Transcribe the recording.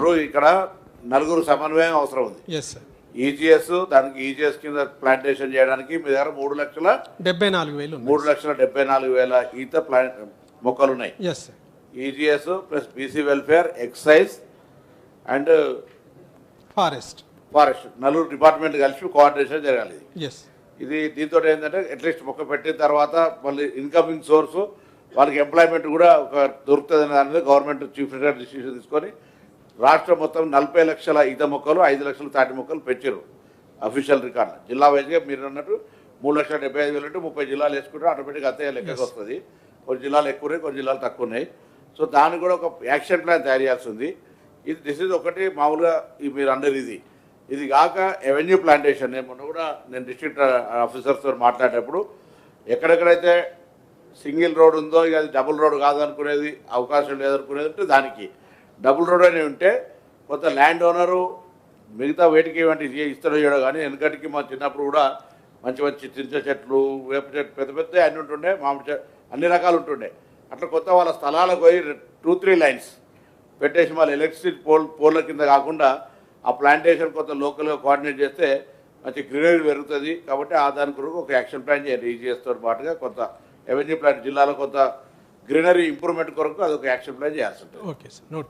ఇప్పుడు ఇక్కడ నలుగురు సమన్వయం అవసరం ఉంది. Yes sir. ఈజీఎస్ దానికి ఈజీఎస్ కింద ప్లాంటేషన్ చేయడానికి మీ దగ్గర 3,74,000 3,74,000 ఈత మొక్కలు ఉన్నాయి. Yes sir. EGS plus BC welfare, excise and forest నలుగురు డిపార్ట్మెంట్ కలిసి కోఆర్డినేషన్ జరగాలి. ఎస్. ఇది దీంతో ఏంటంటే అట్లీస్ట్ మొక్క పెట్టిన తర్వాత మళ్ళీ ఇన్కమింగ్ సోర్సు వాళ్ళకి ఎంప్లాయ్మెంట్ కూడా ఒక దొరుకుతుంది అనే దాని మీద గవర్నమెంట్ చీఫ్ మినిస్టర్ డిసిషన్ తీసుకొని రాష్ట్రం మొత్తం 40 లక్షల ఈత మొక్కలు, 5 లక్షల తాటి మొక్కలు పెంచారు అఫీషియల్ రికార్డు. జిల్లా వైజ్గా మీరు అన్నట్టు 3,75,000 అంటే 30 జిల్లాలు వేసుకుంటే ఆటోమేటిక్గా అంతే లెక్కకు వస్తుంది. కొన్ని జిల్లాలు ఎక్కువ ఉన్నాయి, కొన్ని జిల్లాలు తక్కువ ఉన్నాయి. సో దానికి కూడా ఒక యాక్షన్ ప్లాన్ తయారు చేయాల్సి ఉంది. దిస్ ఇస్ ఒకటి మామూలుగా మీరు అందరు ఇది కాక ఎవెన్యూ ప్లాంటేషన్. మొన్న కూడా నేను డిస్ట్రిక్ట్ ఆఫీసర్స్తో మాట్లాడేటప్పుడు ఎక్కడెక్కడైతే సింగిల్ రోడ్ ఉందో ఇక అది డబుల్ రోడ్ కాదనుకునేది, అవకాశం లేదనుకునేది ఉంటే దానికి డబుల్ రోడ్ అని ఉంటే కొంత ల్యాండ్ ఓనరు మిగతా వేటికి వంటి ఇస్తాడో చేయడం. కానీ వెనకటికి మా చిన్నప్పుడు కూడా మంచి మంచి చింత చెట్లు, వేప చెట్లు పెద్ద పెద్ద అన్నీ ఉంటుండే, మామిడి చెట్లు అన్ని రకాలు ఉంటుండే. అట్లా కొత్త వాళ్ళ స్థలాలకు పోయి 2-3 లైన్స్ పెట్టేసి మళ్ళీ ఎలక్ట్రిసిటీ పోల్ల కింద కాకుండా ఆ ప్లాంటేషన్ కొంత లోకల్గా కోఆర్డినేట్ చేస్తే మంచి గ్రీనరీ పెరుగుతుంది. కాబట్టి ఆ దాని కొరకు ఒక యాక్షన్ ప్లాన్ చేయాలి. ఈజీఎస్తో పాటుగా కొంత ఎవెన్యూ ప్లాన్ జిల్లాలో కొంత గ్రీనరీ ఇంప్రూవ్మెంట్ కొరకు అదొక యాక్షన్ ప్లాన్ చేయాల్సి ఉంటుంది. Okay sir. నోట్.